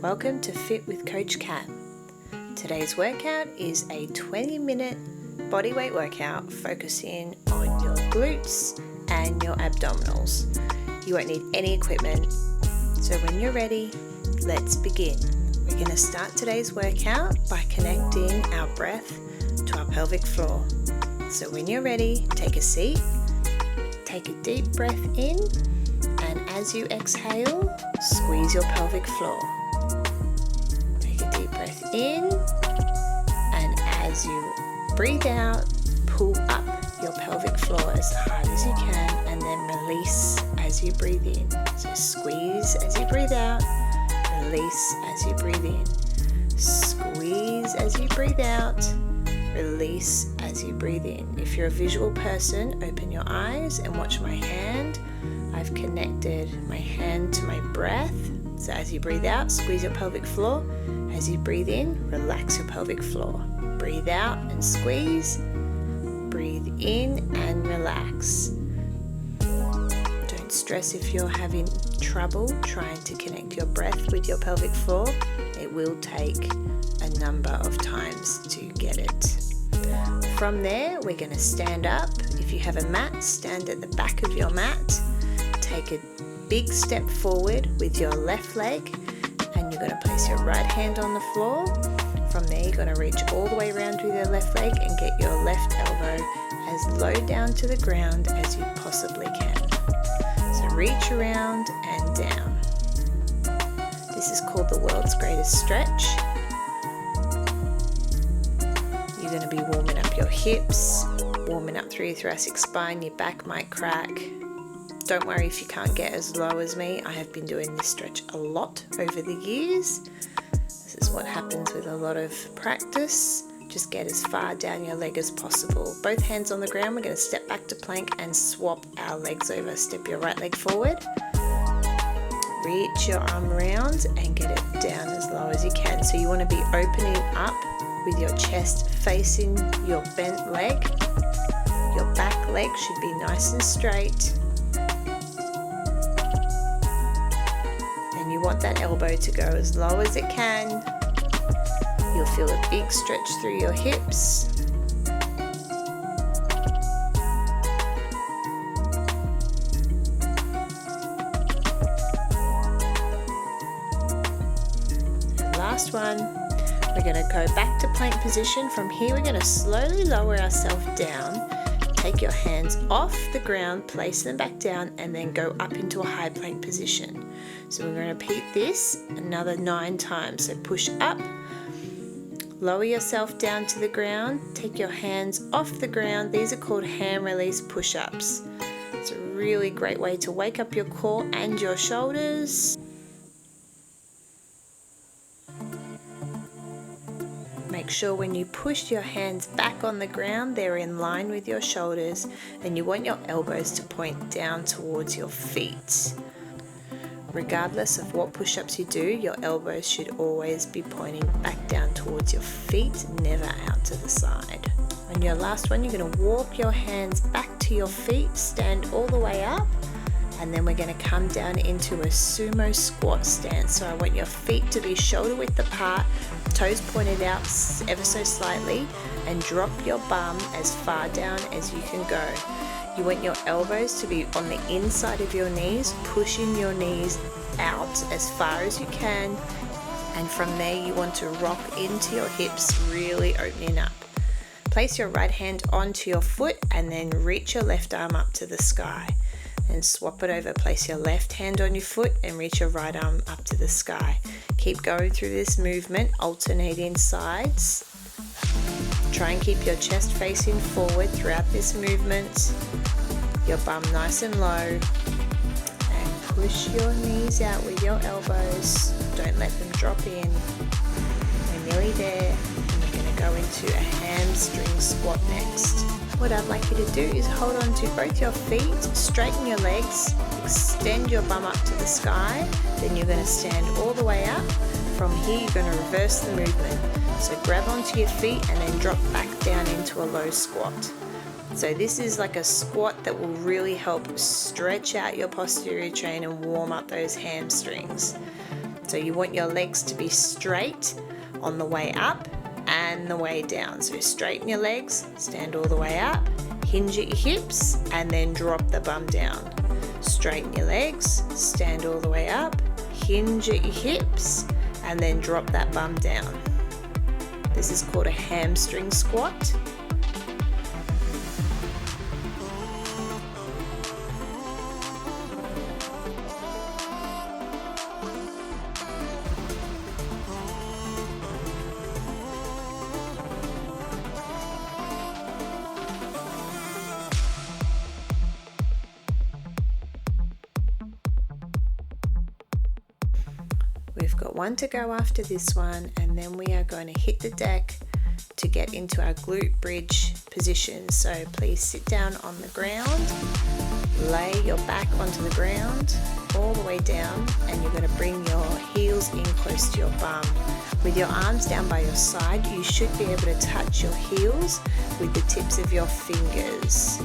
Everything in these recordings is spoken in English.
Welcome to Fit with Coach Kat. Today's workout is a 20-minute bodyweight workout focusing on your glutes and your abdominals. You won't need any equipment, so when you're ready, let's begin. We're going to start today's workout by connecting our breath to our pelvic floor. So when you're ready, take a seat, take a deep breath in, and as you exhale, squeeze your pelvic floor. Take a deep breath in, and as you breathe out, pull up your pelvic floor as hard as you can, and then release as you breathe in. So squeeze as you breathe out, release as you breathe in. Squeeze as you breathe out, release as you breathe in. If you're a visual person, open your eyes and watch my hand. I've connected my hand to my breath. So as you breathe out, squeeze your pelvic floor. As you breathe in, relax your pelvic floor. Breathe out and squeeze. Breathe in and relax. Don't stress if you're having trouble trying to connect your breath with your pelvic floor. It will take a number of times to get it. From there, we're going to stand up. If you have a mat, stand at the back of your mat. Take a big step forward with your left leg, and you're going to place your right hand on the floor. From there, you're going to reach all the way around with your left leg and get your left elbow as low down to the ground as you possibly can. So reach around and down. This is called the world's greatest stretch. You're going to be warming up your hips, warming up through your thoracic spine. Your back might crack. Don't worry if you can't get as low as me. I have been doing this stretch a lot over the years. This is what happens with a lot of practice. Just get as far down your leg as possible. Both hands on the ground. We're going to step back to plank and swap our legs over. Step your right leg forward. Reach your arm around and get it down as low as you can. So you want to be opening up with your chest facing your bent leg. Your back leg should be nice and straight. And you want that elbow to go as low as it can. You'll feel a big stretch through your hips. And last one. We're going to go back to plank position. From here, we're going to slowly lower ourselves down. Take your hands off the ground, place them back down, and then go up into a high plank position. So we're going to repeat this another 9 times. So push up, lower yourself down to the ground, take your hands off the ground. These are called hand release push-ups. It's a really great way to wake up your core and your shoulders. Make sure when you push your hands back on the ground, they're in line with your shoulders, and you want your elbows to point down towards your feet. Regardless of what push-ups you do, your elbows should always be pointing back down towards your feet, never out to the side. On your last one, you're going to walk your hands back to your feet, stand all the way up, and then we're going to come down into a sumo squat stance. So I want your feet to be shoulder width apart, toes pointed out ever so slightly, and drop your bum as far down as you can go. You want your elbows to be on the inside of your knees, pushing your knees out as far as you can, and from there you want to rock into your hips, really opening up. Place your right hand onto your foot and then reach your left arm up to the sky. And swap it over. Place your left hand on your foot and reach your right arm up to the sky. Keep going through this movement, alternating sides. Try and keep your chest facing forward throughout this movement. Your bum nice and low. And push your knees out with your elbows. Don't let them drop in. We're nearly there. And we're going to go into a hamstring squat next. What I'd like you to do is hold on to both your feet, straighten your legs, extend your bum up to the sky, then you're going to stand all the way up. From here, you're going to reverse the movement. So grab onto your feet and then drop back down into a low squat. So this is like a squat that will really help stretch out your posterior chain and warm up those hamstrings. So you want your legs to be straight on the way up and the way down. So straighten your legs, stand all the way up, hinge at your hips, and then drop the bum down. Straighten your legs, stand all the way up, hinge at your hips, and then drop that bum down. This is called a hamstring squat. We've got one to go after this one, and then we are going to hit the deck to get into our glute bridge position. So please sit down on the ground, lay your back onto the ground all the way down, and you're going to bring your heels in close to your bum. With your arms down by your side, you should be able to touch your heels with the tips of your fingers.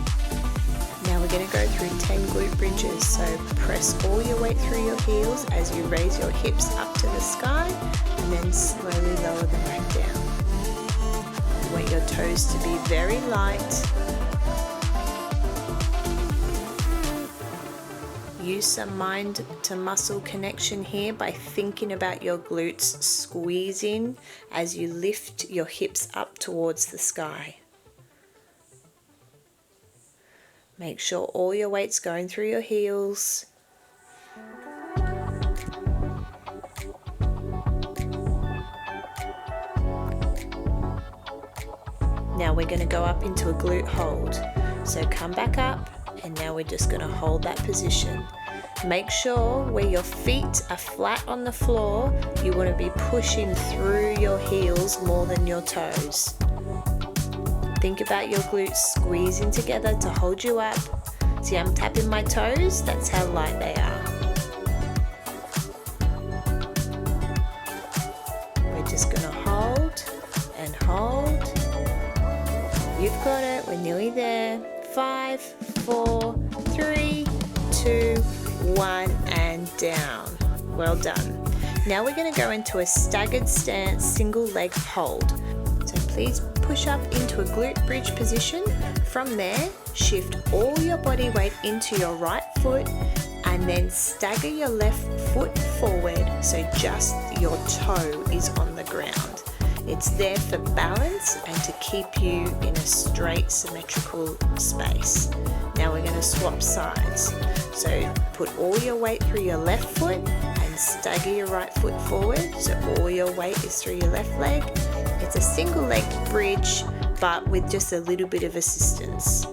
Now we're going to go through 10 glute bridges, so press all your weight through your heels as you raise your hips up to the sky and then slowly lower them back down. You want your toes to be very light. Use some mind to muscle connection here by thinking about your glutes squeezing as you lift your hips up towards the sky. Make sure all your weight's going through your heels. Now we're going to go up into a glute hold. So come back up, and now we're just going to hold that position. Make sure where your feet are flat on the floor, you want to be pushing through your heels more than your toes. Think about your glutes squeezing together to hold you up. See, I'm tapping my toes, that's how light they are. We're just going to hold and hold. You've got it, we're nearly there. 5, 4, 3, 2, 1, and down. Well done. Now we're going to go into a staggered stance, single leg hold. So please push up into a glute bridge position. From there, shift all your body weight into your right foot and then stagger your left foot forward so just your toe is on the ground. It's there for balance and to keep you in a straight symmetrical space. Now we're going to swap sides. So put all your weight through your left foot and stagger your right foot forward so all your weight is through your left leg. It's a single leg bridge but with just a little bit of assistance.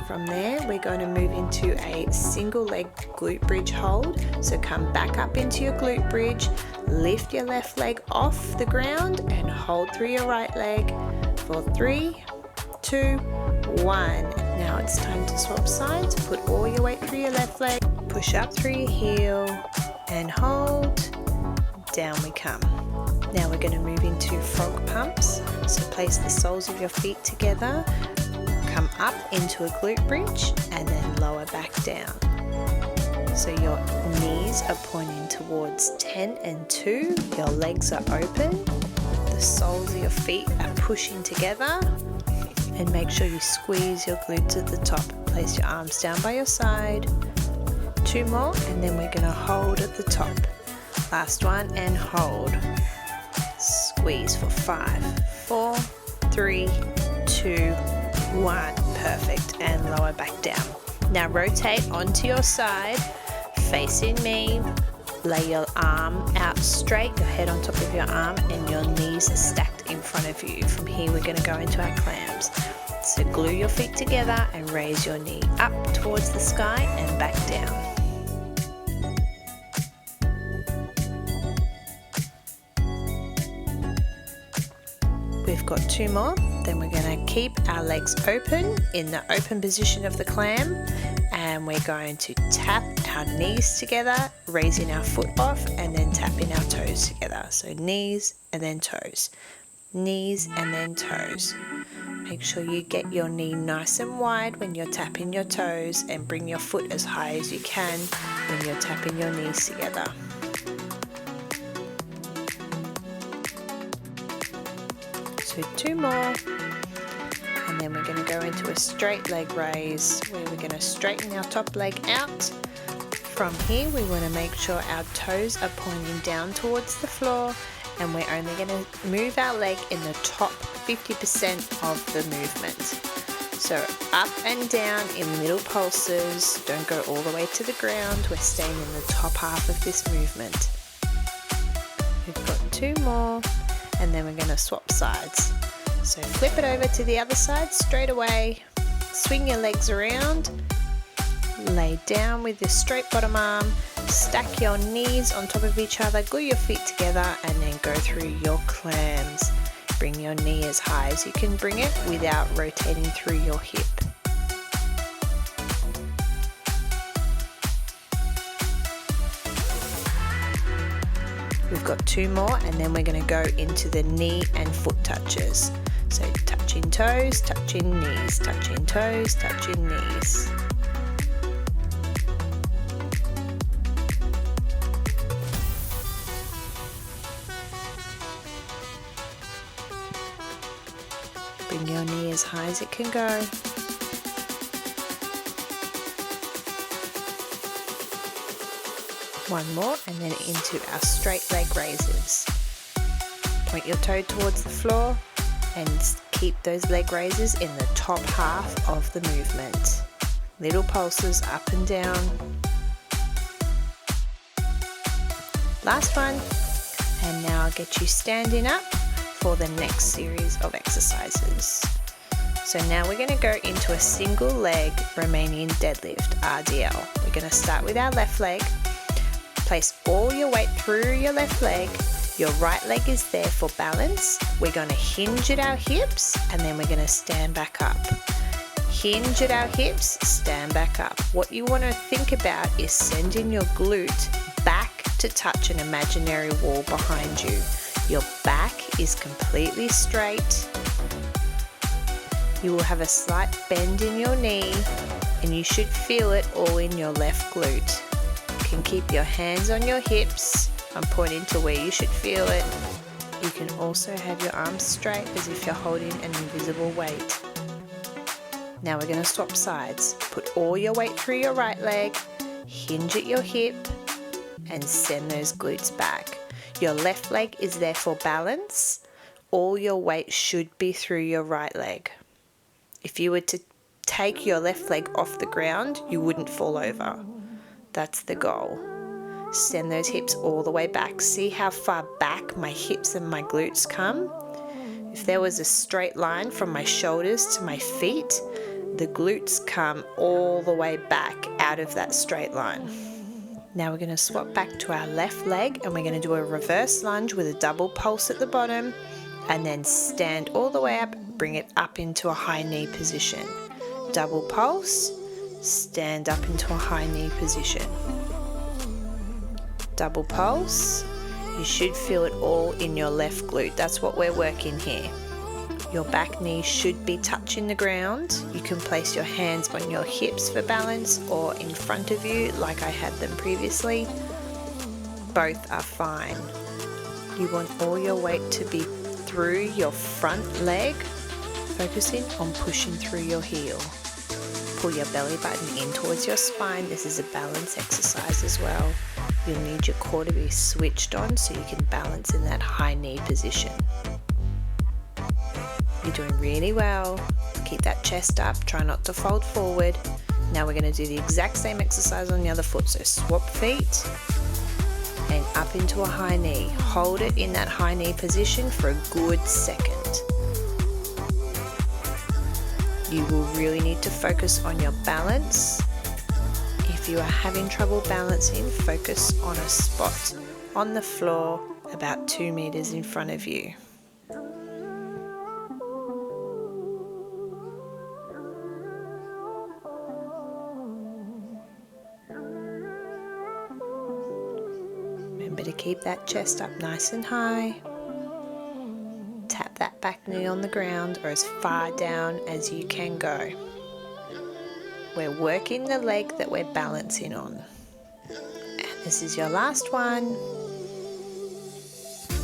From there we're going to move into a single leg glute bridge hold. So come back up into your glute bridge, lift your left leg off the ground and hold through your right leg for 3, 2, 1. Now it's time to swap sides. Put all your weight through your left leg, push up through your heel and hold. Down we come. Now we're going to move into frog pumps. So place the soles of your feet together, come up into a glute bridge and then lower back down. So your knees are pointing towards 10 and 2, your legs are open, the soles of your feet are pushing together, and make sure you squeeze your glutes at the top. Place your arms down by your side. 2 more and then we're going to hold at the top. Last one and hold. Squeeze for 5, 4, 3, 2, 1. Perfect. And lower back down. Now rotate onto your side, facing me. Lay your arm out straight, your head on top of your arm, and your knees are stacked in front of you. From here, we're going to go into our clams. So glue your feet together and raise your knee up towards the sky and back down. We've got 2 more. Then we're going to keep our legs open in the open position of the clam, and we're going to tap our knees together, raising our foot off and then tapping our toes together. So knees and then toes, knees and then toes. Make sure you get your knee nice and wide when you're tapping your toes, and bring your foot as high as you can when you're tapping your knees together. So 2 more. And then we're going to go into a straight leg raise where we're going to straighten our top leg out. From here we want to make sure our toes are pointing down towards the floor, and we're only going to move our leg in the top 50% of the movement. So up and down in little pulses, don't go all the way to the ground, we're staying in the top half of this movement. We've got 2 more, and then we're going to swap sides. So flip it over to the other side straight away, swing your legs around, lay down with your straight bottom arm, stack your knees on top of each other, glue your feet together, and then go through your clams. Bring your knee as high as you can bring it without rotating through your hip. We've got 2 more, and then we're going to go into the knee and foot touches. So touching toes, touching knees, touching toes, touching knees. Bring your knee as high as it can go. One more, and then into our straight leg raises. Point your toe towards the floor and keep those leg raises in the top half of the movement. Little pulses up and down. Last one, and now I'll get you standing up for the next series of exercises. So now we're going to go into a single leg Romanian deadlift, RDL. We're going to start with our left leg. Place all your weight through your left leg. Your right leg is there for balance. We're going to hinge at our hips, and then we're going to stand back up. Hinge at our hips, stand back up. What you want to think about is sending your glute back to touch an imaginary wall behind you. Your back is completely straight. You will have a slight bend in your knee, and you should feel it all in your left glute. You can keep your hands on your hips. I'm pointing to where you should feel it. You can also have your arms straight as if you're holding an invisible weight. Now we're going to swap sides. Put all your weight through your right leg, hinge at your hip, and send those glutes back. Your left leg is there for balance. All your weight should be through your right leg. If you were to take your left leg off the ground, you wouldn't fall over. That's the goal. Send those hips all the way back. See how far back my hips and my glutes come? If there was a straight line from my shoulders to my feet, the glutes come all the way back out of that straight line. Now we're going to swap back to our left leg, and we're going to do a reverse lunge with a double pulse at the bottom, and then stand all the way up, bring it up into a high knee position. Double pulse, stand up into a high knee position. Double pulse, you should feel it all in your left glute. That's what we're working here. Your back knee should be touching the ground. You can place your hands on your hips for balance or in front of you like I had them previously. Both are fine. You want all your weight to be through your front leg, focusing on pushing through your heel. Pull your belly button in towards your spine. This is a balance exercise as well. You'll need your core to be switched on so you can balance in that high knee position. You're doing really well. Keep that chest up, try not to fold forward. Now we're going to do the exact same exercise on the other foot. So swap feet and up into a high knee. Hold it in that high knee position for a good second. You will really need to focus on your balance. If you are having trouble balancing, focus on a spot on the floor about 2 meters in front of you. Remember to keep that chest up nice and high. Tap that back knee on the ground or as far down as you can go. We're working the leg that we're balancing on. And this is your last one.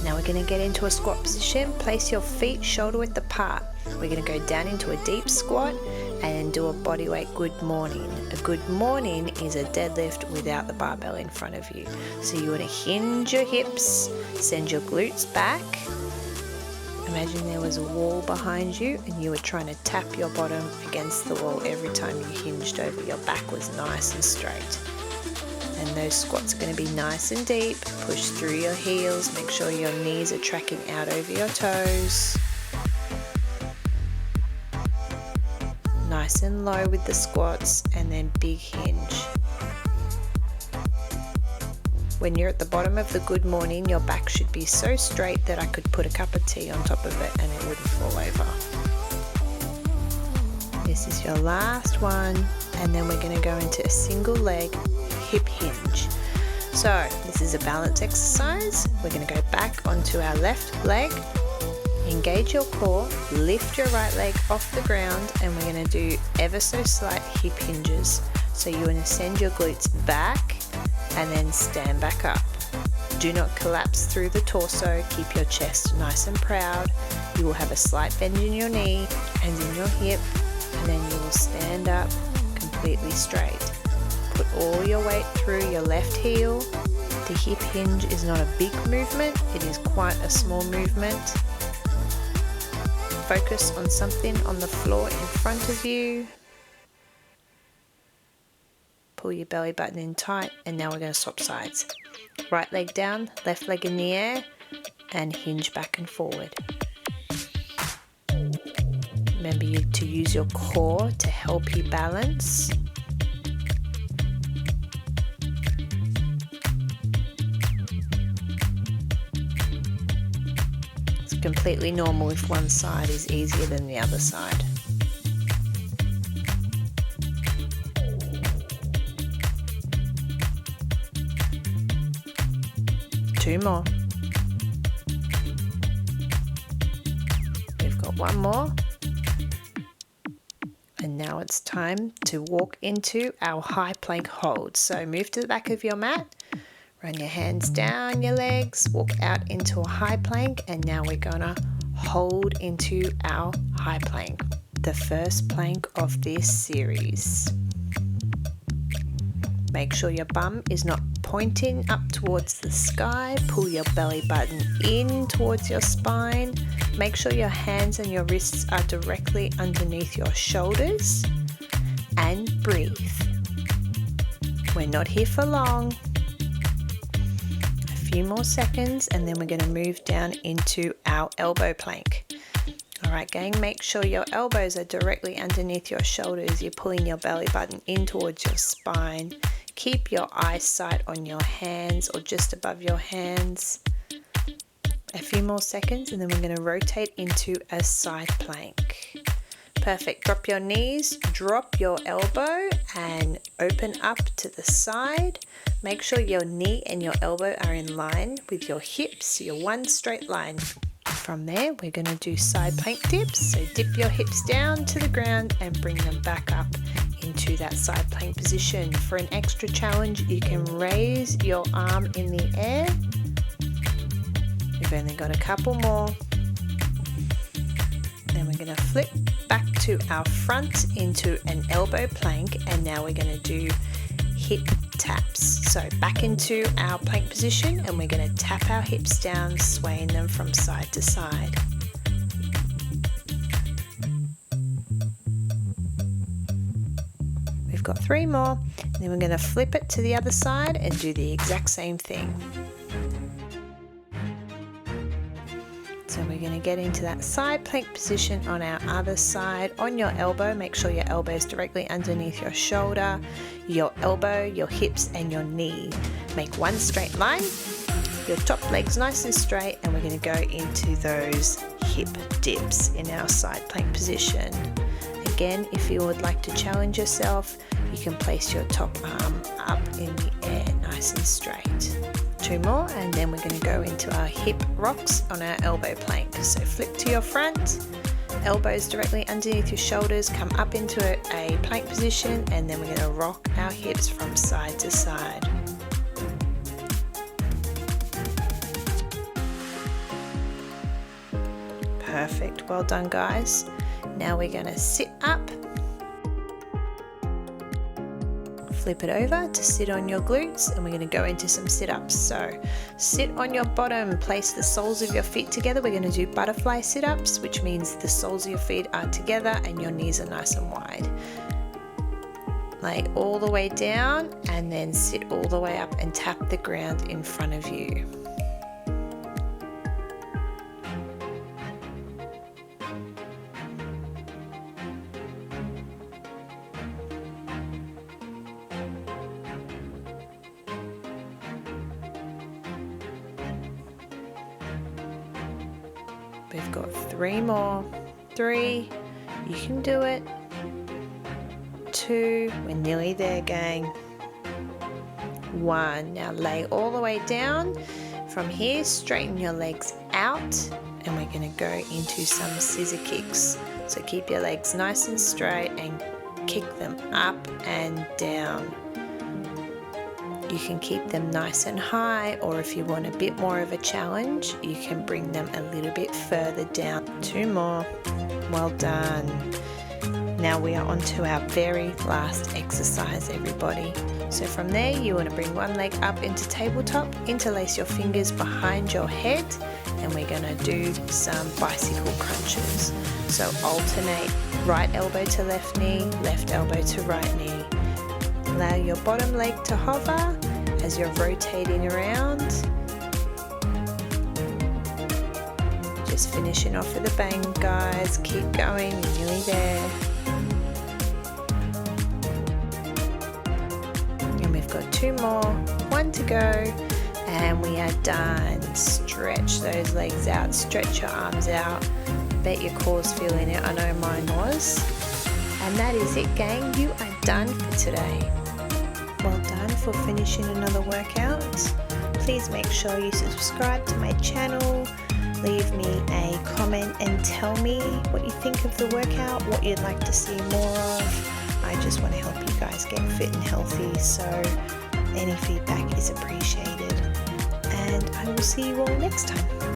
Now we're going to get into a squat position. Place your feet shoulder width apart. We're going to go down into a deep squat and do a bodyweight good morning. A good morning is a deadlift without the barbell in front of you. So you want to hinge your hips, send your glutes back. Imagine there was a wall behind you and you were trying to tap your bottom against the wall every time you hinged over. Your back was nice and straight. And those squats are going to be nice and deep. Push through your heels. Make sure your knees are tracking out over your toes. Nice and low with the squats, and then big hinge. When you're at the bottom of the good morning, your back should be so straight that I could put a cup of tea on top of it and it wouldn't fall over. This is your last one, and then we're going to go into a single leg hip hinge. So this is a balance exercise. We're going to go back onto our left leg. Engage your core, lift your right leg off the ground, and we're going to do ever so slight hip hinges. So you want to send your glutes back and then stand back up. Do not collapse through the torso. Keep your chest nice and proud. You will have a slight bend in your knee and in your hip, and then you will stand up completely straight. Put all your weight through your left heel. The hip hinge is not a big movement. It is quite a small movement. Focus on something on the floor in front of you. Pull your belly button in tight, and now we're going to swap sides. Right leg down, left leg in the air, and hinge back and forward. Remember to use your core to help you balance. Completely normal if one side is easier than the other side. Two more. We've got one more. And now it's time to walk into our high plank hold. So move to the back of your mat. Run your hands down your legs, walk out into a high plank, and now we're gonna hold into our high plank, the first plank of this series. Make sure your bum is not pointing up towards the sky. Pull your belly button in towards your spine. Make sure your hands and your wrists are directly underneath your shoulders, and breathe. We're not here for long. Few more seconds, and then we're going to move down into our elbow plank. Alright gang, make sure your elbows are directly underneath your shoulders. You're pulling your belly button in towards your spine. Keep your eyesight on your hands or just above your hands. A few more seconds, and then we're going to rotate into a side plank. Perfect. Drop your knees, drop your elbow, and open up to the side. Make sure your knee and your elbow are in line with your hips. You're one straight line. From there, we're going to do side plank dips. So dip your hips down to the ground and bring them back up into that side plank position. For an extra challenge, you can raise your arm in the air. We've only got a couple more. Then we're going to flip back to our front into an elbow plank, and now we're going to do hip taps. So back into our plank position, and we're going to tap our hips down, swaying them from side to side. We've got three more, and then we're going to flip it to the other side and do the exact same thing. So we're going to get into that side plank position on our other side. On your elbow, make sure your elbow is directly underneath your shoulder, your elbow, your hips, and your knee. Make one straight line. Your top leg's nice and straight, and we're going to go into those hip dips in our side plank position. Again, if you would like to challenge yourself, you can place your top arm up in the air nice and straight. Two more, and then we're going to go into our hip rocks on our elbow plank. So flip to your front, elbows directly underneath your shoulders, come up into a plank position, and then we're going to rock our hips from side to side. Perfect. Well done, guys. Now we're going to sit up. Flip it over to sit on your glutes, and we're going to go into some sit-ups. So sit on your bottom, place the soles of your feet together. We're going to do butterfly sit-ups, which means the soles of your feet are together and your knees are nice and wide. Lay all the way down and then sit all the way up and tap the ground in front of you. We've got 3 more. 3, you can do it. 2, we're nearly there, gang. 1, now lay all the way down. From here, straighten your legs out, and we're going to go into some scissor kicks. So keep your legs nice and straight and kick them up and down. You can keep them nice and high, or if you want a bit more of a challenge, you can bring them a little bit further down. 2 more. Well done. Now we are on to our very last exercise, everybody. So from there, you want to bring one leg up into tabletop, interlace your fingers behind your head, and we're going to do some bicycle crunches. So alternate right elbow to left knee, left elbow to right knee. Allow your bottom leg to hover as you're rotating around. Just finishing off with a bang, guys. Keep going, you're nearly there. And we've got 2 more, 1 to go, and we are done. Stretch those legs out, stretch your arms out. Bet your core's feeling it, I know mine was. And that is it, gang. You are done for today. Well done for finishing another workout. Please make sure you subscribe to my channel. Leave me a comment and tell me what you think of the workout, what you'd like to see more of. I just want to help you guys get fit and healthy, so any feedback is appreciated. And I will see you all next time.